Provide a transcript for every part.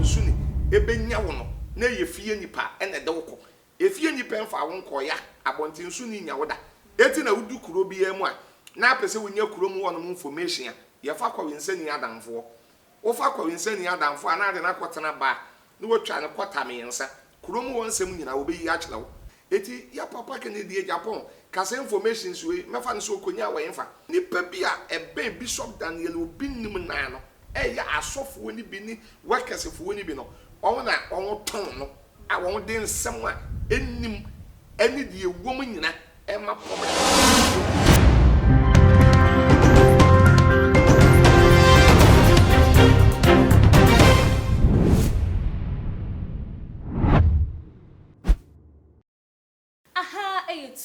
nsu ni ebenya wo no na ye fie nipa ene de woko efie nipa mfa wo nkoya abonte nsu ni nya woda eti na wudu kuro bi emu a na apese wonya kuro mu wono information a ye fa kwa winsani adamfo wo fa kwa winsani adamfo ana de na kwotena ba na wotwa ne kwota me yensa kuro mu wonsem nyina wo be yi akira wo eti ya papa Kennedy Japan kase information suwe mefa nso konya wa yenfa nipa bi a ebe Bishop Daniel Obinim na no ya asofo ni bi ni workersfo ni bi no on na on ton no a won de nsem a enim eni de ewom nyina e ma problem.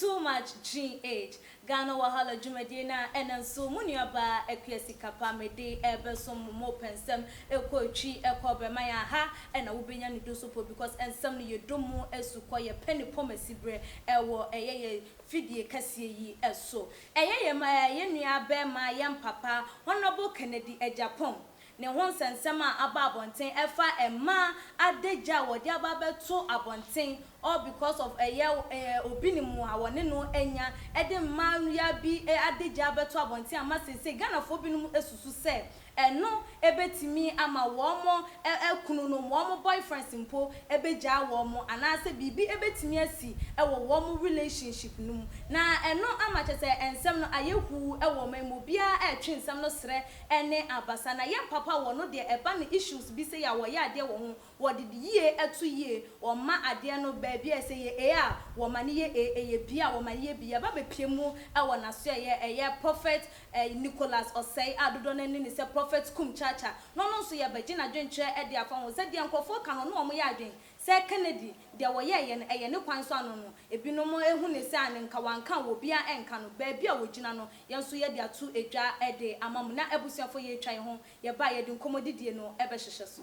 Too much GH Ghana Wahala Jumadina and so Muniaba Equiesi Capamede Eberson Mo Pensem Equochi Ecobe Maya Ha and I will be any do support because and some you do more as to quite penny pomesi bre ewo a fidie Cassie as so. A my yenia bear my young papa, Honorable Kennedy Japan. Ne won sensema aba abonten efa ema adeja wodi ababe to abonten all because of obinimu a woni no enya ede ya bi adeja abeto abonten ama sese Ghana fo binum esusu se eno ebetimi ama womo ekunu no womo boyfriends mpo ebeja womo anase bibi ebetimi asi ewo womo relationship num na eno ama chese ensem no ayehu ewo memu bia etwe nsem no sre ene abasa na ye papa wono de eba ne issues bi se ya wo ya ade wo ho wo de yie etu yie o ma ade no ba bia se ye a wo ma ne ye bia wo ma ye bia ba bepiemu ewo na so ye prophet Nicholas Osei adodo na ni se prophet kum chacha no so ye baji na dwenche e de afa ho se de nkofo ka no no mo ya adwen se Kennedy de wo ye ne kwan so ano no ebinom ehu ne se an nka wanka wo bia enka no ba bia wo gina no ye so ye de atu edwa e de amamu na ebusuafo ye twan ho ye ba ye de nkomodidie no ebe hyehye so.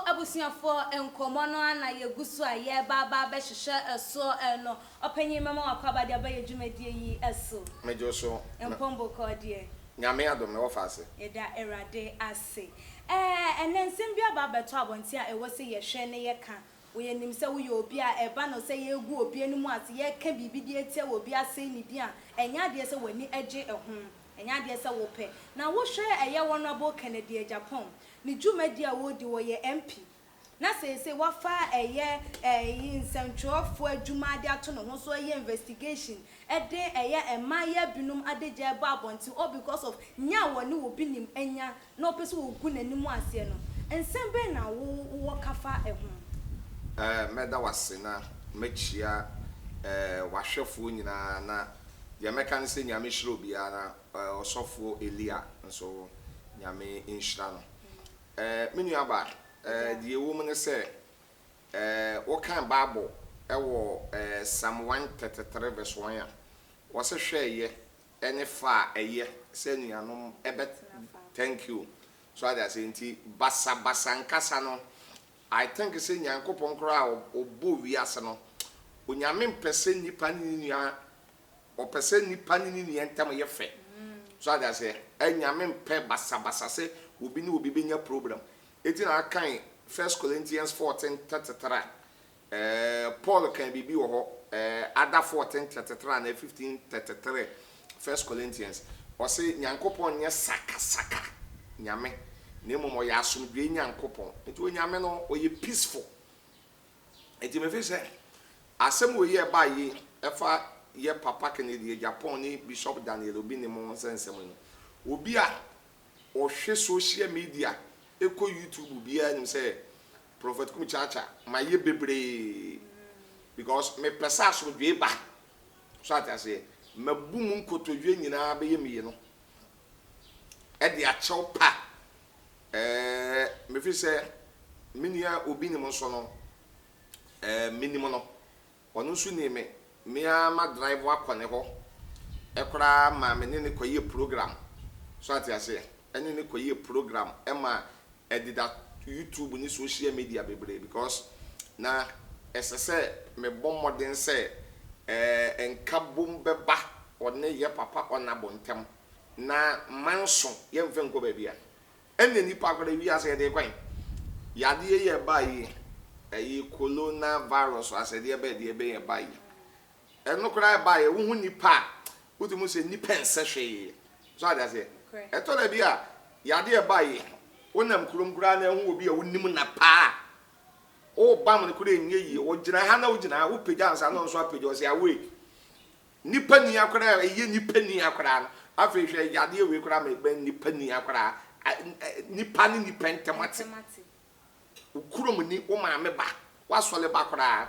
Abusiafo enkomo no ana yegusu a ye baba be hyehye eso no opanyi mama wakwaba de abaye dwumadie yi eso mejo so empombo kodie nyame adom na wo fase eda erade ase enensem bia baba to abonti a ewo se ye hwe ne ye ka wo ye nim se wo ye obi a eba no se ye gu obi animu ase ye ka bibi de etie wo obi ase ni bia enya de se wani age ehun enya de se wo pe na wo hwe eye Honorable Kennedy Japan ni dwumadi a wo di wo ye MP na se wafa eye nsentwofo adwumade ato no ho so eye investigation ede eye emaya binum adeje ba abonti all because of nya woni wo binim enya na opese wo gu nanimu ase no ensembe na wo kafa ehun meda wasena mechia wahwefo nyina na ye meka nse nyame hiro bia na osofo Elia nso nyame inhira no menu aba die wo mu ne se wo kan Bible ewo Psalm 133 verse 1 a wo se hweye ene fa eye se nuanom ebe thank you so ada se nti basa nkasa no I think se nyankopon kra obo wiase no onyame mpese nipa ni nua opese nipa ni nua ntam ye fe so ada se enyame mpe basa se obi ni obi benya problem eti na kan 1 Corinthians 14:33 Paul kan bibi wo ho ada 14:33 na 15:33 1 Corinthians o se nyankopon nye saka nyame na momo ya asomdwe nyankopon eti onyame no o ye peaceful eti me fe se asem wo ye ba ye efa ye papa Kennedy Japan ni Bishop Daniel Obinim nsensem no obi a o hwe social media eko YouTube bia nim say prophet kum chacha ma ye bebre because me pesa so dwe ba so ata say mabum nkotodwe nyina be ye miye no e de a chew pa me fi say minia Obinim so no minimum no onu su ni me ama drive akone ho ekura ma me ne koye program so ata say ene ne koye program e ma edida YouTube ni social media bebre because na ɛsɛ me bommɔden sɛ enkabom beba one ye papa onabo ntem na manso ye mfe nko ba bia ene nipa akora wi ase de kwan yade ye ba yi coronavirus asede be de be ye ba yi eno kora ba yi wo hu nipa wotumu se nipa nsehwe so ada se eto da bia yade ba yi wonam kurom kura na hu obi a wonim na pa o bam ne kura enye yi o gina ha na o gina wo pagya ansa no so apagya o se awe nipa ni akora eye nipa ni akora afi hwe yade we kura me ben nipa ni akora nipa ni nipa ntemate ukurom ni wo ma me ba wasole ba kora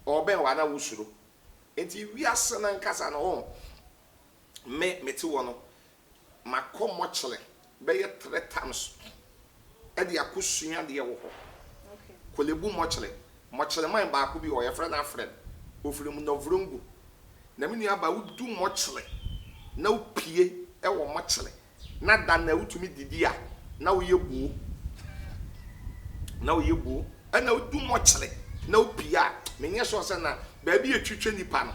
o ben wa na wusuro enti wi ase na nkasa no ho meti wo no makomo chile be ye 3 times e de akosua de wo ho kolebu mochile man ba ko bi o ye friend na friend ofirim no vrungu na me nua ba wudu mochile na upie e wo mochile na da na utumi didi a na wo ye buo e na wudu mochile na upie a menye so se na ba bi etwetwe nipa no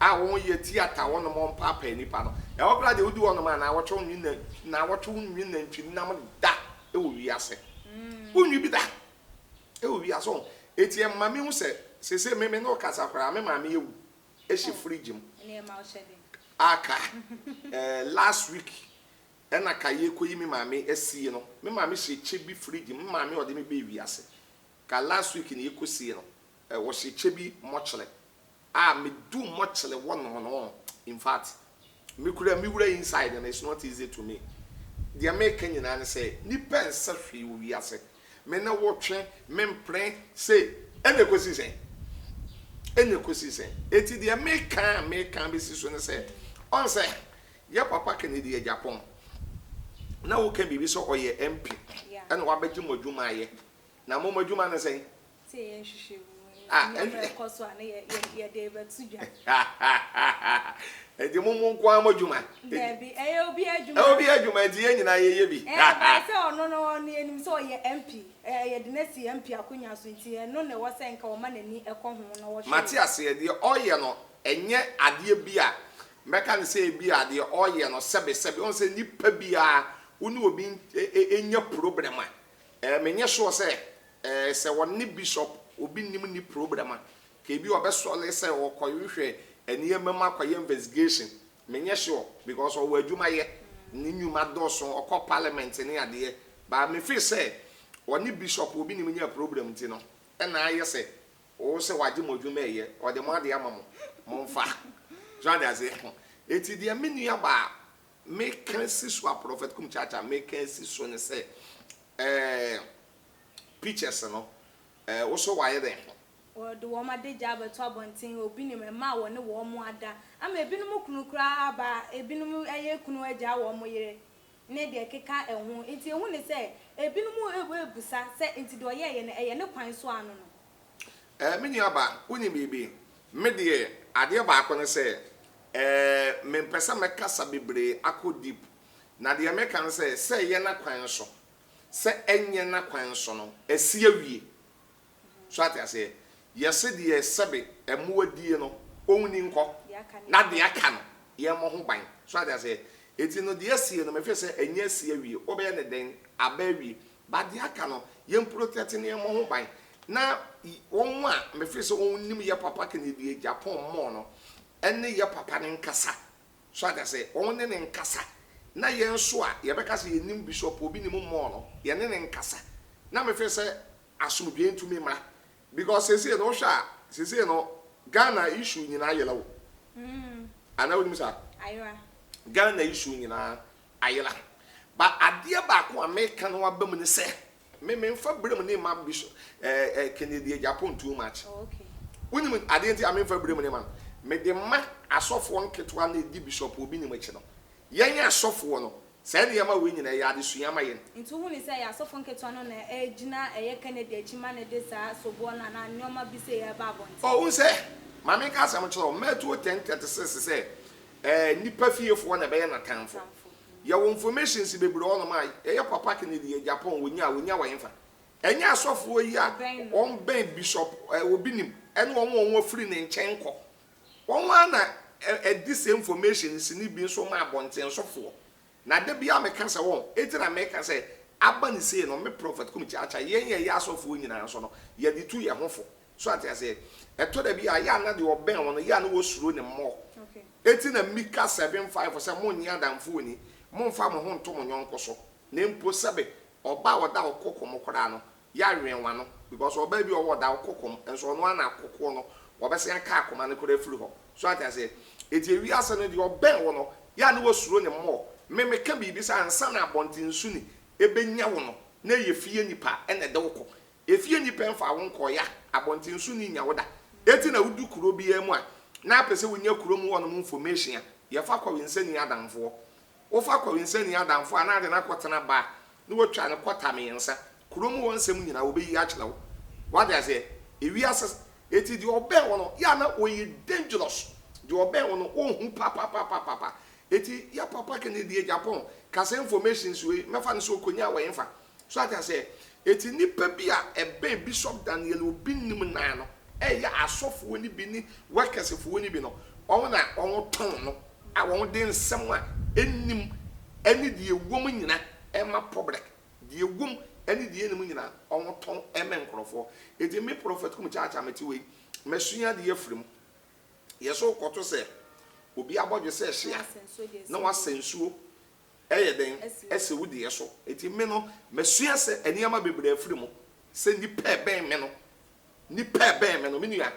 a wo ye theater wo no mo papa nipa no e wo kra de wudu wo no ma na wo twa nwi na wo twa nwi na ntwi na mo da e wo wi ase unwi bi da e wo wi aso eti emma me hu se me no kasa kra me ma me ewu e she fridge mu aka last week ena ka ye koyi me ma me esie no me ma me she chebi fridge me ma me ode me be wi ase ka last week ni ekosie no wo she chebi mochile me do mochile no in fact me wura inside and it's not easy to me the American nyina say ni pensa hwe wo wi ase me na wo twe me mpre say ene kosi say eti the American be so ne say on say ya papa Kennedy Japan na wo kan bibi so oye MP ene wa beji modwuma aye na mo modwuma ne say say nhwehwe edi mumu nko amadwuma debi obi adwuma di nyina ye bi say ono no ne enim so ye MP ye de na si MP akonya so nti no ne wo say nka wo ma nani ekọ ho no wo Matias ye de oye no enye ade bi a meka ne say bi ade oye no sebe on say nipa bi a unu obi enye problem a menye so say se woni bishop obi nim ni problem ke bi obesole say wo koyhwe eniyema makoye investigation menye sure because o wadwuma ye ni nyuma doso okọ parliament ni ade ba me feel say woni bishop obi nim nya problem ti no na aye say o say waje modwuma ye o de mo ade amamo mo mfa jade ase eti de menua ba me kan siso a prophet kum chacha me kan siso ne say pictures no wo so waye den o do wo ma de jaba to abontin obi ni ma wo ne wo mo ada ama ebinum kunu kra ba ebinum aye kunu aja wo mo yire ne de keka ehun enti ehun ne se ebinum ebusa se enti de oye ye ne kwan so anu no me nua ba woni bibi me de ade ba akọ ne se me mpesa me kasa bebre akọ deep na de me kan se ye na kwan so se enye na kwan so no esi awie so ate ase yese de sebe emu adie no onwuni nko na de aka no ye mo ho ban so ate ase eti no de asie no me fe se enye asie awie obe ye ne den aba awie ba de aka no ye protect ne mo ho ban na won a me fe se onwunim ye papa Kennedy Japan mo no ene ye papa ne nkasa so ate ase won ne nkasa na ye nso a ye beka se ye nim bishop obi nim mo no ye ne nkasa na me fe se asomdwe ntumi mra because say no sha say no Ghana issue nyina ayela wo ana woni misa aywa Ghana issue nyina ayela ba ade ba ko America no abam ne se me mfa brem ne ma bishop Kennedy Japan too much okay woni ade nti amemfa brem ne ma me de ma asofo nketwa na di bishop obi ne machi no yenya asofo no say ne yama we nyina ya ade suama ye nti hu ni say ya asofo nketwa no na ejina eye Kennedy achima na de sa sobo na nyoma bi say ya ba bonti oh un say mama ka asam chiro metu 1036 say nipa fiefo na be ya na tanfo ya wo information si bebre ono ma eye papa Kennedy Japan wonya wa yemfa enya asofo yi a on ben bishop obi nim and one free in Chenko. One this information is in being so my bonds and so forth. Now, there be a cancer won't. It's a make us say, Abban is saying on my prophet come chacha, ye yas of winning and so on. Ye the 2 year hopeful. So I say, I told her be a yana the oben on the yan was running more. Okay. 18 a Mika 7.5 for some more near than Funi, Mon farmer home to my young coso. Name Posabe or bow down coco mocorano, Yarian one, because or baby or what thou cocum, and so one a cocono, or Bessie and Cacum and the could flew. So I say, it's a reason your bell one, yan was running more. Meme can be beside son abontin suni, a benyawono, nay ye fear nipa and a doko. If ye nipa for one koya, abontin suni yawoda. 18 a would do kurobi a moi. Now, person when you krum one information, your fakko in sending Adam for. O fakko in sending Adam for another aquatana bar. No one trying to quata me answer. Krum one sending I will be yachlo. What I say? If we ask it is your bell one, yana or you dangerous. Your bell one, oh, papa. It is your papa can in the Japan. Cause information we me fan so konya we infa. So I say, it is nipa bia a ben Bishop Daniel Obin nano. Ya asof woni bi ni workers fo woni bi no on na on ton no a won den nsem a ennim eni de ewom nyina e ma public de ewom eni de enim nyina on ton e men krofo e de me prophet kum cha meti we mesua de yefrim yeso koto se obi abodwe se hia na wasensuo eye den ese wo de yeso eti me no mesua se eniama bebre afrim se ndi pe ben me no ni pe ben me no menua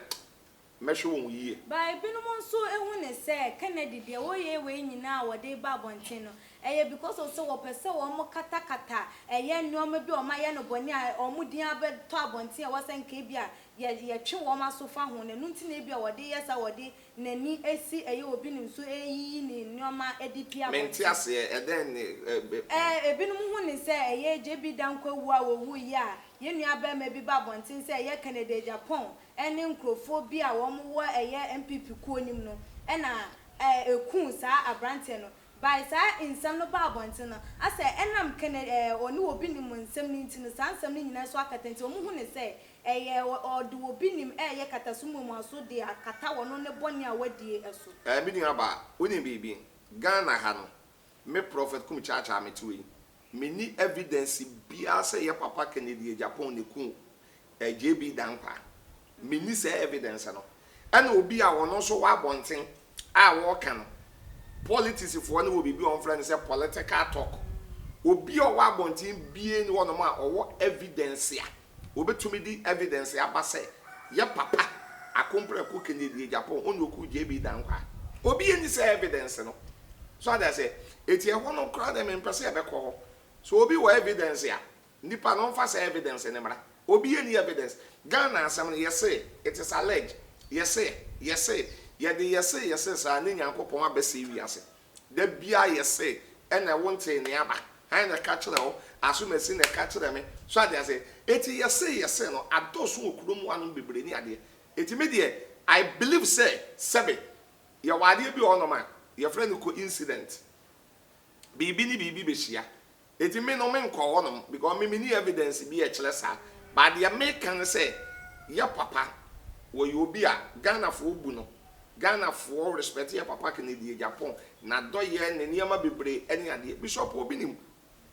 mehwe won yie by binom so ehu ne se Kennedy de wo ye we nyina wo de ba bonten no eye because of so wo pese wo mo kata eye nneoma bi o ma ye no boni a o mu din abeto abonten a wo senka bia ye twe wo ma so fa ho ne no nti na bia wo de yesa wo de nani esi eye obi nim so eyi ni nneoma edi pia bonten menti ase eden ebinom hu ne se eye je bi dan kwawu a wo wu ya ye nua ba ma bi ba bonten se eye Canada Japan ene nkrofobia wo mo wo eye MPP ko nim no ena ekun sa abrante no by sa insam no ba bonten no ase enam Canada oni obi nim nsam ni nti no sa nsam ni nyina so akatenti o mo hu ne se eye odu obi nim eye katasumu mu aso de akata wono ne boni a wadie eso bi nua ba woni bibi Ghana ha no me prophet kum chacha ametuwe meni evidence bia say your papa Kennedy Japan ne ku JB dankwa meni say evidence no ana obi a wono so wa bonten a wo ka no politics for na obi bi on friend say political talk obi o wa bonten bie ni wono ma owo evidence ya obetumi di evidence ya ba say your papa akompre ko Kennedy Japan onu ku JB dankwa obi ni say evidence no so that say eti e hono kra dem empese e be ko so obi wa evidence ya nipa no fa say evidence ne mara obi any evidence Ghana asam no yes say it is alleged yes say ye de yes say sa ne nyankopon abese wiase da bia yes say e na wonte ne aba han na ka kire o asumasi na ka kire me so ade say eti yes say no adoso okurom anu bebre ni ade eti me de I believe say sebe ye wade bi ono ma your friend ko incident bibi ni bibi be hia eti me no me nko wonom because me ni evidence bi e kire sa but the American say your papa wo you obi a Ghana fo obu no Ghana fo respect your papa Kennedy Japan na do ye ne niama bebre ene ade bishop obi nim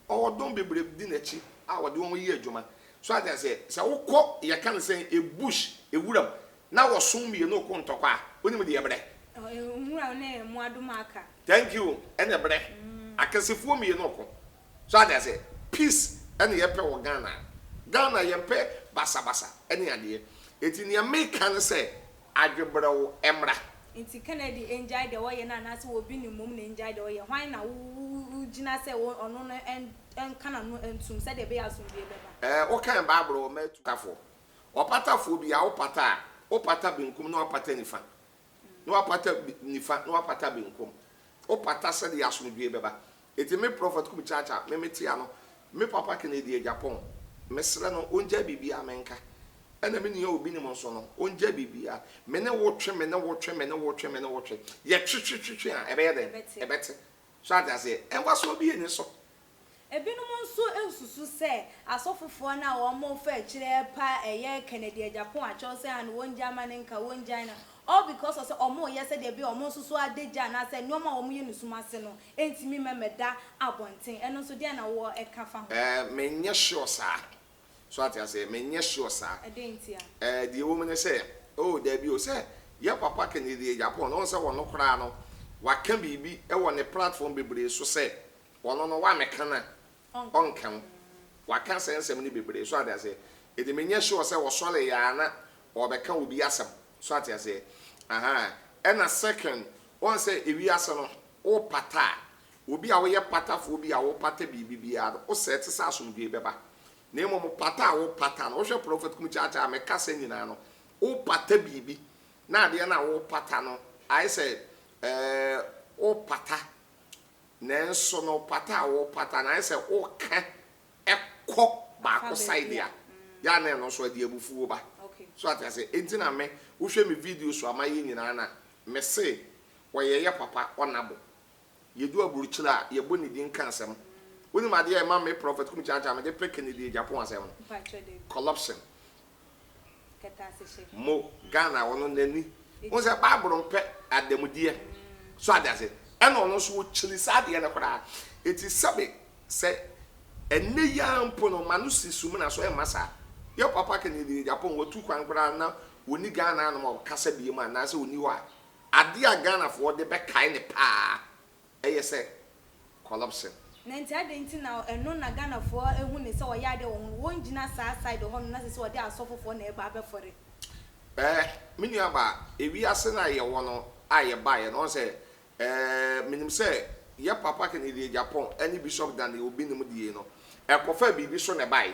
o don bebre di na chi a wo de won yi adwuma so I say wo ye kan say e bush e wuram na wo som me no ko ntokwa onim de ye bre nwura na mu adumaka thank you ene bre akasefo me no ko so I say peace ene ye pe wo Ghana ye pe basa ene ade eti ne American say adwebrewo emra inti Kennedy enjoy the way na na se obi ni mum na enjoy the way hwan na wu gina se ono no en kana no entum se de be asum bi beba o kan Bible o metafo o patafo bi a o pata binkum na o pata nifa na o pata nifa na o pata binkum o pata se de asum bi beba eti me prophet kum chacha me metia no me papa Kennedy Japan mesra no onja bibia amenka ena me niya obi ni mo so no onja bibia me ne wotwe ye twetwe a ebe ye den ebete so ata se enwa so obi ni so Ebinum nso esusu se asofofo na wo mo fa kire pa eye Kennedy Japan a cho se an won Germany nka won China all because of say omo ye se de bi omo susu adeja na se no ma omo ye nusuma se no entimi memeda abonten eno so de na wo eka fa ho menye sure sa so ati say menye sure sa edentia the woman say oh there be o say ya papa Kennedy Japan no say wono kra no waka bibi e wo ne platform bebre so say wono no wa meka na onkan waka sensem ni bebre so ati say e de menye sure say wo sole ya na obeka obi asem so ati say aha and a second one say ewi ase no o pata obi a wo ye pata fo obi a wo pata bibi bia o set sa asomdwe beba na emo pata wo pata no hwe prophet kum chacha me kasa nyina no o pata bibi na de na wo pata no I said o pata nenso no pata wo pata na I said o ka ekọ ba ko side ya na no so de abufu ba so ati say entina me wo hwe me video so amaye nyina na me say wo ye papa onabo yedu aburuchira ye boni din kansem woni ma de e ma me prophet kum chacha me de pe Kennedy Japan asem corruption mo Ghana wono nani won say Bible mpe adamudie so adase e no no so chili sade na kora eti sabe se enne ya mpo no manusi sum na so e masa ye papa Kennedy Japan wo tu kwan kora na woni Ghana no mo kasa bi ma na se woni wa ade a Ghana fo de be kai ne pa eye se corruption na nti ade nti na eno na Ghana fo ehu ne se wo ya de won gina sa side ho na se wo de asofofo na e ba be fore mini aba ewi ase na ye wo no aye ba ye no se minim se ye papa Kennedy Japan any bishop dan the obi nim die no ekofa bibi so ne bai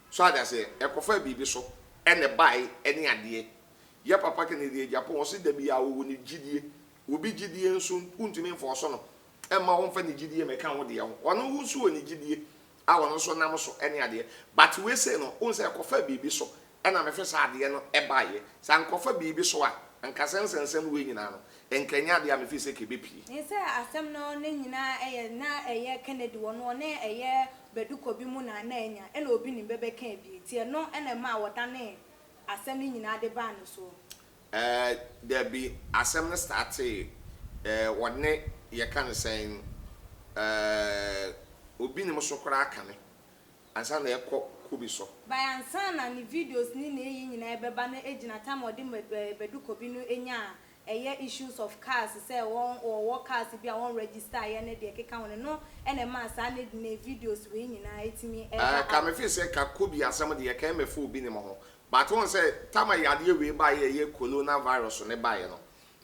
so ada se ekofa bibi so ene bai ene ade ye papa Kennedy Japan o se da bi a wo ni gidie obi gidie nso untumi mfo so no ema won fa ni gidie me kan wo de wo ono hu so ni gidie a wono so nam so ene ade but we say no on se ekofa bibi so ena me fe sa ade no e baaye sa nkofa bibi so a anka sensensem we nyina no enkanya ade a me fe se ke bepi ni se asem no ne nyina eye na eye Kennedy wono ne eye beduko bi mu na enya ena obi ni bebe kan bi tie no ena ma woda ne asem ni nyina de ba no so there be asem no start wonne ye kan saying obi ni mo so kra aka ne ansa na ekọ kubi so by ansa na ni videos ni na eyi nyina ebeba na ejina time odi beduko bi no enya eye issues of cars say won or cars bi a won register ye ne de keka won no ene ma sa ne na videos we nyina etimi ka me fi say ka kubi asem de ye kan me fu obi ni mo ho but won say tama yade we ba ye coronavirus ne ba ye no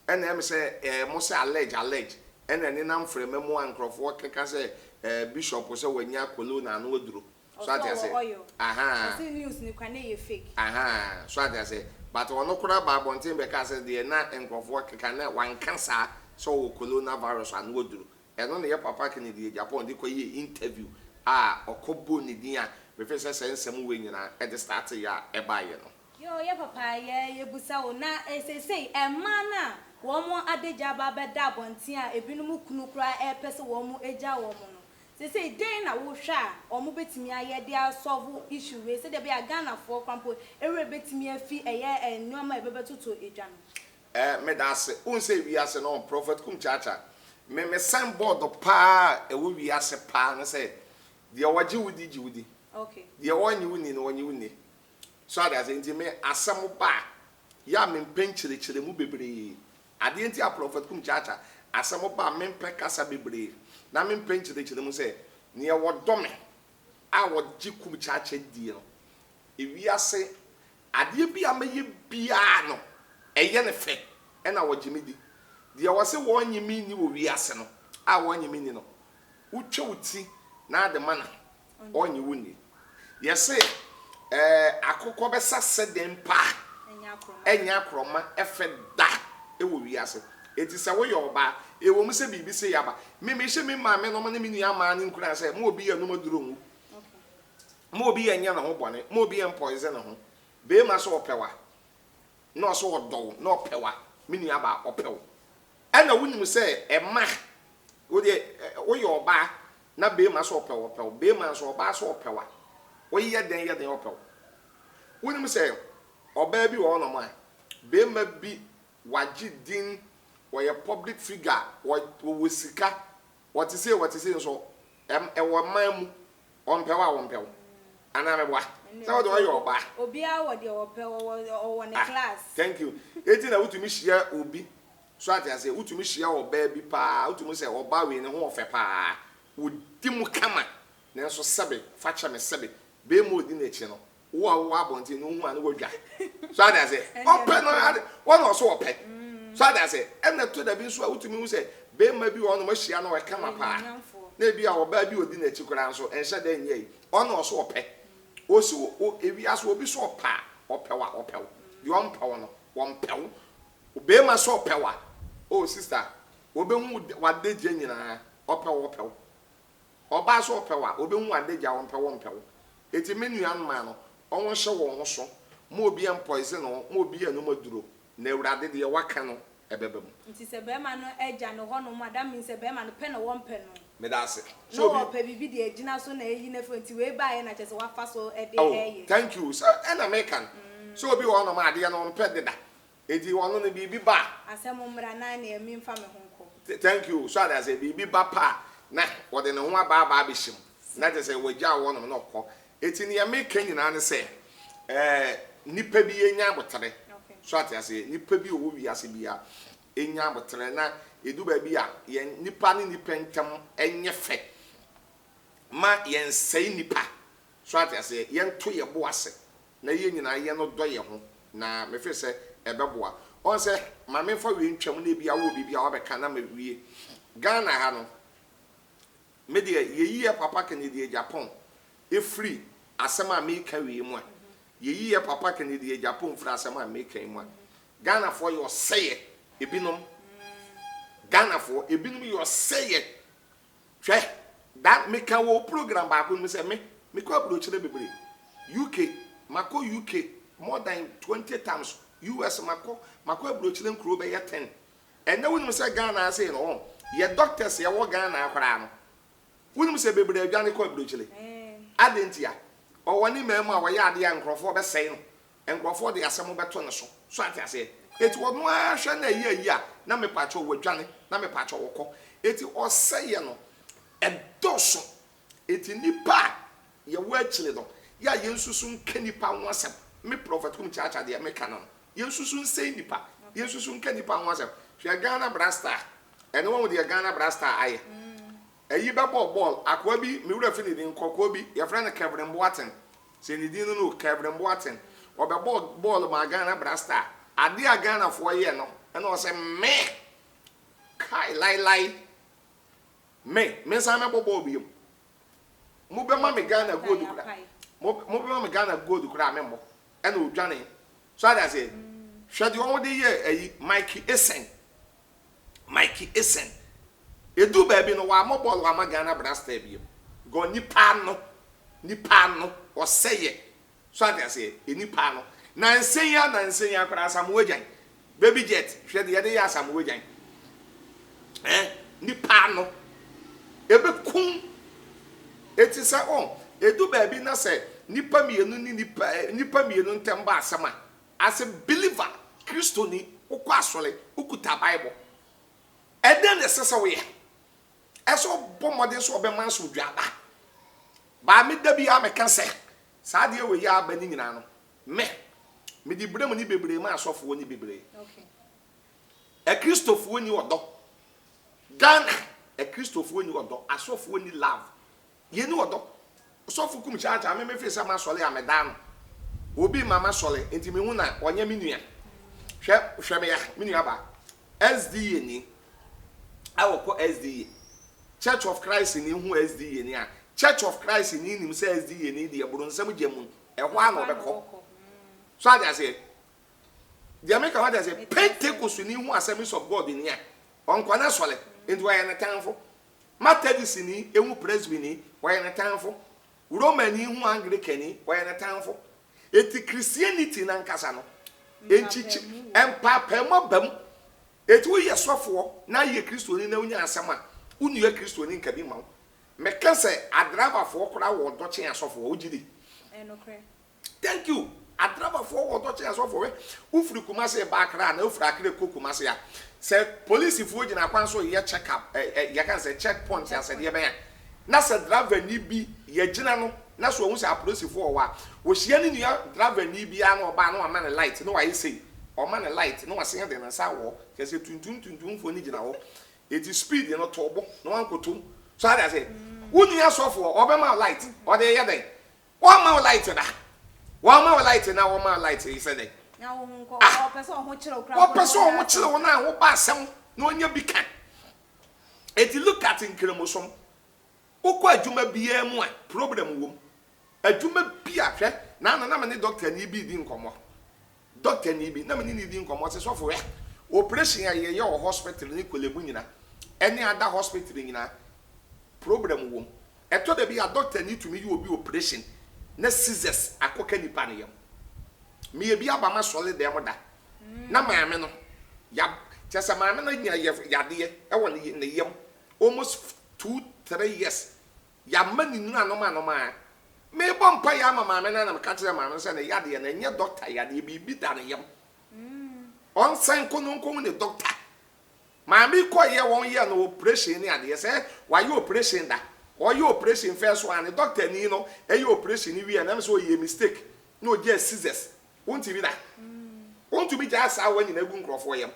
ene em say mo say allege ene ni nam frame mo ankrofo keka say bishop say wanya corona na oduro so ati say see news ni kwa na ye fake so ati say but ono kura ba bontin be ka say de na ankrofo keka na wan cancer so coronavirus na oduro eno ne ye papa Kennedy Japan de ko ye interview okobo ni din a we fe say nsem we nyina e de start ya e ba ye no yo ye papa ye busa wo na say ma na wo mo adeja ba be da bontin a ebinum kunu kura e pese wo mo eja wo mo no say den na wo hwa o mo betimi aye de solve issue we say de be Ghana for kwampo ewe betimi afi eye enoma e bebetuto eja no me da se un say wi ase no prophet kum chacha me signboard pa e wo wi ase pa no say de waji wudi okay de wonyi wuni no wonyi wuni so ada say nti me asem ba ya me penchire mu bebre ade nti a prophet kum chacha asem ba me pekasa bebre na me penchire mu say ne wo dome a wo ji kum chacha die no e wi ase ade bi amaye bia no eye ne fe e na wo jimidi de wo se wonyi mi ni wo wi ase no a wonyi mi ni no utwe uti na ade mana onyi wuni yese akokọ be sase dem pa enya kroma efe da e wo wi ase eti se wo yo ba e wo mu se bibi se yaba me hye me ma me no ma ne mi nua ma ne nkura se mo obi ya no maduro nwu mo obi ya nya na ho bone mo obi ya poison na ho be ma so opewa no so odo no opewa me nua ba opewo e na wunim se e ma wo de wo yo ba na be ma so opew be ma so oba so opewa wo ye den opew wonim say oba bi wo no ma be ma bi waji din wo ye public figure wo sika what say so wo mamu onpewa wonpew ana mebwa so do yo oba obi a wo de opew ne class thank you eti na wutumi hia obi so ati ase wutumi hia oba bi pa wutumi say oba we ne ho ofe pa wodi mu kama na so sebe facha me sebe be mo di na chi no wo abonti no hu an wodwa so ati ase ope no wo no so ope so ati ase em na to da bi so a wutumi hu say be ma bi wo no ma hia no we kama pa na bi a oba bi odi na chi kura so enhye da nyei ono so ope osi ewi aso obi so opa opewa di onpew no wonpew obe ma so opewa oh sister obe hu wadeje nyina opew oba so opewa obe hu wadeje wonpew eti menu an ma no onwo hye wo ho so mo obi en poison no mo obi anu maduro na ewrade de waka no ebebem nti se be ma no eja no ho no madam min se be ma no pe no wonpe no me da se so no pe bibi de ejina so na eyi na fo nti we bae na chese wa fa so e de eye thank you so an American so obi wo no ma de no pe de da edi wono no bibi ba asem mra na na emi mfa me ho nko thank you so that say bibi ba pa na wo de no ho aba be him na je say wagya wo no no ko eti ne American nyina ne say nipa bi enya abotere so that say nipa bi owo wi ase bia enya abotere na edu ba bi a ye nipa ne nipa ntam enye fe ma yen sei nipa so that say yen to ye bo ase na ye nyina ye no do ye ho na me fe say ebeboa on say ma me fa wi ntwam na bia wo bibia wo be kana ma wie Ghana ha no me de ye yi papa Kennedy Japan e free asema America wi mu a ye yi papa Kennedy Japan free asema America mu a Ghana for your say ebinom Ghana for ebinom your say hwe that make a program ba ko me say me ko approach le bebre UK mako UK more than 20 times US mako approach le nkro be 10 and now we say Ghana say no ye doctors ye wo Ghana akwara no wonu say bebre adwane ko approach le adentia o woni memu a wo ya ade ankrofo be sei no enkrofo de asem beto ne so ati ase eti wo no a hwe na yi a na me pacho wo adwane na me pacho wo ko eti o say ye no edoso eti nipa ye wo achile no ya yensusu nka nipa ho asem me prophet kum chacha de me kana no yensusu nsei nipa yensusu nka nipa ho asem hwe Ghana Brasta ene wo de Ghana Brasta aye eyi be ball akwa bi me wura fini din kokko bi ye friend Kevin Boateng se ni din no Kevin Boateng o be ball ma Ghana Brasta ade a Ghana fo ye no ene o se me kai lai me sa me ball bi mo be ma me Ghana gold kura mo be ma me Ghana gold kura me mo ene o dwane so that say hwe de won de ye eyi Mikey Essen edu baby no wa mo ball wa ma Ghana Brasta bi go nipa no o seye so that say nipa no na nsenya kwara Samuel Jan baby jet hwe de ye ya Samuel Jan nipa no ebe kun eti say on edu baby na say nipa mienu ni nipa mienu ntemba asema as a believer Christo ni ukwa asole ukuta Bible eden ne sese we eso bomode so be man so dwaba ba me da bi ameka se sa de we ya ba ni nyina no me di brem ni bebre ma asofo ni bebre okay e Christopher ni odo Ghana e Christopher ni odo asofo ni love ye ni odo asofo kum chacha me fe se ma sole amedan obi mama sole enti me hu na onye me nua hwe me ya me nua ba SDA ni awoko SDA Church of Christ ni hu SDA ni a Church of Christ ni nim se SDA ni de eburu nsam gemu e ho ana obekọ so ada say the American what say Pentecost ni hu Assemblies of God ni a onko na sole enti wa na tanfo Methodist ni ehu Presbyterian ni wa na tanfo Roman ni hu Anglican ni wa na tanfo eti Christianity na nkasa no enchichi empapa mo bam eti wo yesofo na ye Kristo ni na unya asema unu ye Kristo ni nka bi ma me can say a driver for kura wo doche asofo wo gidi enokre thank you a driver for wo doche asofo we ufri Kumasi ba kra na ufri akre ko Kumasi ya say police fu gina kwan so ye check up ye can say checkpoint ya say ye ben na say driver ni bi ye gina no na so hu say police fu wa wo hia ni nua driver ni bi a na oba na o man light no wa ye say o man light no wa say de na sa wo ke say tuntun fo ni gina wo it is speed you know tobo no wan kotum so I say wuni asofo obema light o de ye den one ma light da one ma light na one ma light he said na wo nko o person ho kire okra o person ho kire wo na wo ba asem na onya bi kan et look at nkremosom okọ adwuma biya mu a problem wo adwuma bi ahwe na me ne doctor ni bi di nkomo doctor ni bi na me ni di nkomo se sofo ya operation ya ye o hospital ni kolebu nyina any other hospital nyina problem wo eto de bi a doctor ni to me you obi operation na scissors akoka nipa ne yam me ye bi aba ma solid dem da na maame no ya chesa maame no nya yade e wo ne yam almost 2-3 years ya mani nu anoma me bompa ya maame na me ka kire maame se ne yade na nya doctor yade bi da ne yam on san kono ne doctor maame ko ye won ye no operation ni ade se wa ye operation da o ye operation first one doctor ni no e ye operation ni wi na so ye mistake no je scissors won't be that won't be just how when you egu nkrofo yam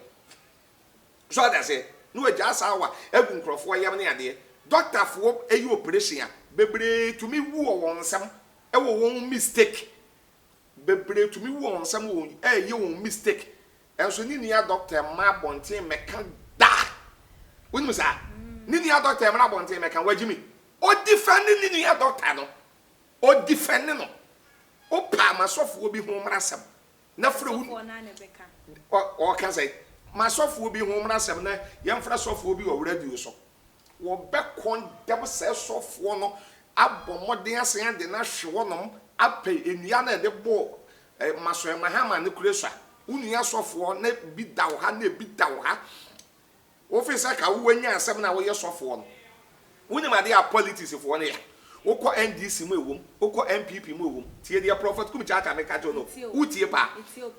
so that say no just how egu nkrofo yam ni ade doctor fo e ye operation a bebre to me wu won sam e wo won mistake bebre to me wu won sam wo e ye won mistake enso ni nia doctor ma bonten meka da wonu sa ni nia doctor ma bonten meka wagimi o defend ni nia doctor no o defend no o pa masofo bi ho mrasam na fra wu o kan say masofo bi ho mrasam na yemfra sofo bi wo radio so wo be kon dem se sofo no abomoden asen de na hwe nom ape enua na de bo maso mahama ne kuresua unia sofo na bi dawo ha na bi dawo ha ofisa ka wo anya asem na wo ye sofo no woni ma de a politics fo no ya wokọ NDC mu ewom wokọ MPP mu ewom tie dia prophet kum chacha me ka jono utie pa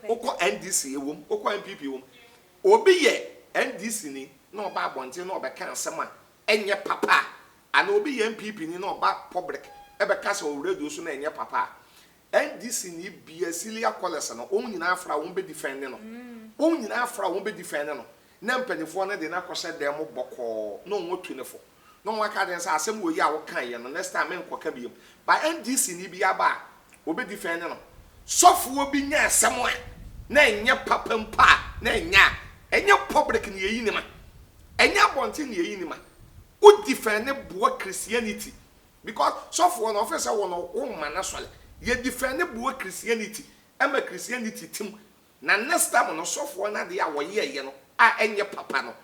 wokọ NDC ewom wokọ MPP ewom obi ye NDC ni na oba abonte na obeka asem a enye papa ana obi ye MPP ni na oba public ebe ka se o radio so na enye papa NDC ni bia silia college no on nyina afra won be defend no on nyina afra won be defend no na mpanifo no de na kwose dem bokọ no won tunefo no one can say asem wo ya wo kan ye no next time enkoka biem by NDC ni bia ba obe defend no sofo bi nya asem a na enye papa mpa na enye public ni yeyi ni ma enye bonti ni yeyi ni ma o defend bo Christianity because sofo no officer wo no o ma na sole ye defend bo Christianity ama Christianity tim na next time no sofo na de ya wo ye no a enye papa no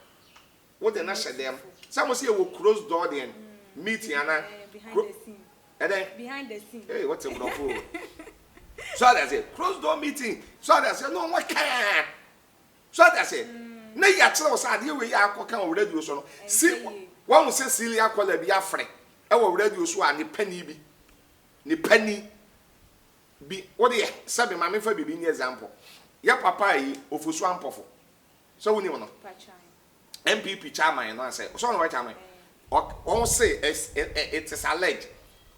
wo de na shedem some say we close door then meeting and behind the scene hey what's a bravo so that's it close door meeting so that's it no what can so that's it na ya tell us ade we ya akoka o radio so no see one say Celia call be afre e wo radio so a ne pani bi what dey sabi ma me fa bibi ni example ya papa yi ofosu ampofo so woni wono MPP chairman no say so no chairman on say it is alleged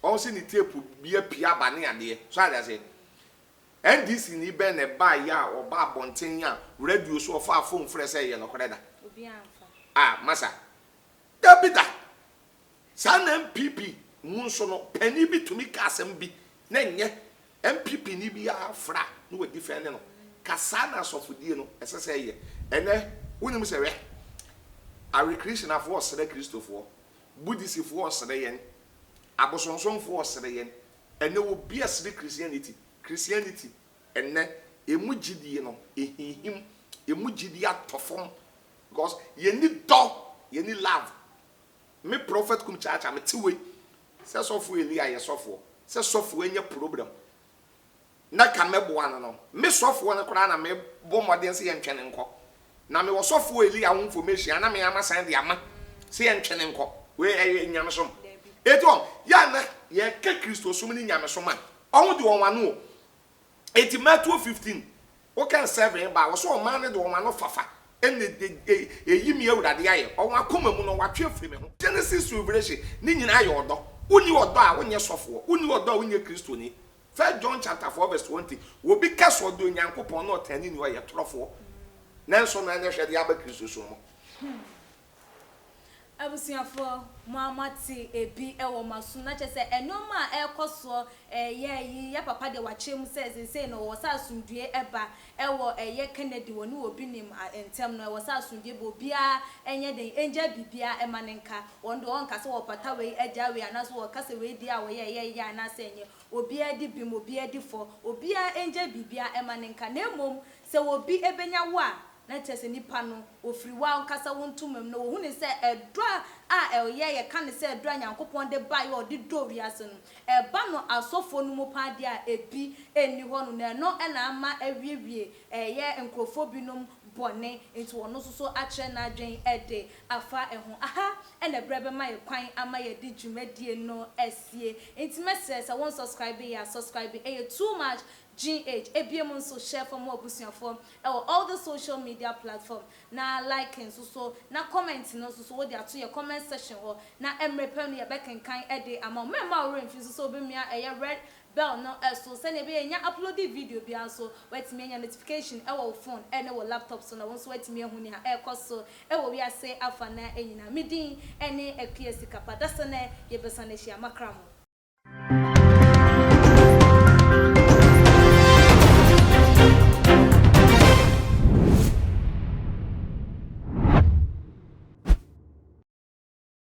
on say ni tape bi apia ba ne ade so I say NDC ni be ne ba ya oba bonten ya radio so of phone frɛ say ye no koreda obi amfa masa dabida san MPP mun so no pani bi to mi kasem bi na nye MPP ni bi afra no we defend no kasana sofudie no ɛsɛ ye ene wonim sɛ we Are Christian of us, the Christopher, Buddhist of us, the yen, Abosonson for us, the yen, and there will be a Christianity, and then a mujidi, him, a mujidia perform, because ye need dog, ye need love. Me prophet come church, I'm a 2 way, says of Elia, yes, software, says software in your problem. Na can me one no, Miss Software and a crown, me bomb audience and channing cock. Na me wasofo eli a information na me ama san de ama se ye ntwene nko we nyame som eto ya na ye ka Kristo so mni nyame so man on de won wano eti Matthew 15 o kan 7 ba wo so o man de won wano fafa enne eyi mi awurade aye o wa koma mu no wa twe afiri me ho Genesis Revelation ni nyina aye odo uni odo a wonye sofo uni odo a wonye Kristo ni 1 John chapter 4 verse 20 wo bi kaso odo nyankopon no tani ni o ye trofo nanso na anya hwede aba Kristo so mo abusiafo muamati ebi ewo masu na chese enoma ekoso ye ya papa de wachem say no wo sa asundue eba ewo Kennedy woni obi nim entem no wo sa asundue bo bia enye den enja bibia emanenka wondo wonka se wo pata we eja we anaso wo kase we di a wo ye ya na se enye obi adi bim obi adi fo obi a enja bibia emanenka na emom se wo bi ebenya wo a na chese nipa no ofiri wa nkasa wontumam no wo hune se edra a ye ka ne se edra nyankopon de ba ye odi do wiase no eba no asofo no mu pa de a ebi eni ho no na no na ama awiewie ye enkrofobinum bone enti wono so akye na adwen ede afa eho aha ena brebe ma ye kwan ama ye di dwumadie no esie enti message se won subscribe ya subscribe too much GH ebiem nso share for more obusuafo all the social media platform na like nso na comment nso wo dey ato your comment section ho na emrepem ye bekenkan ede ama memma wo remfi nso obemia red bell no so send e be nya upload video bia so wetime nya notification wo phone ene wo laptop so na won so wetime hu ni ha ekoso wo wi ase afa na enyina midin ene akuesi kapa dasane ye besane hia makramo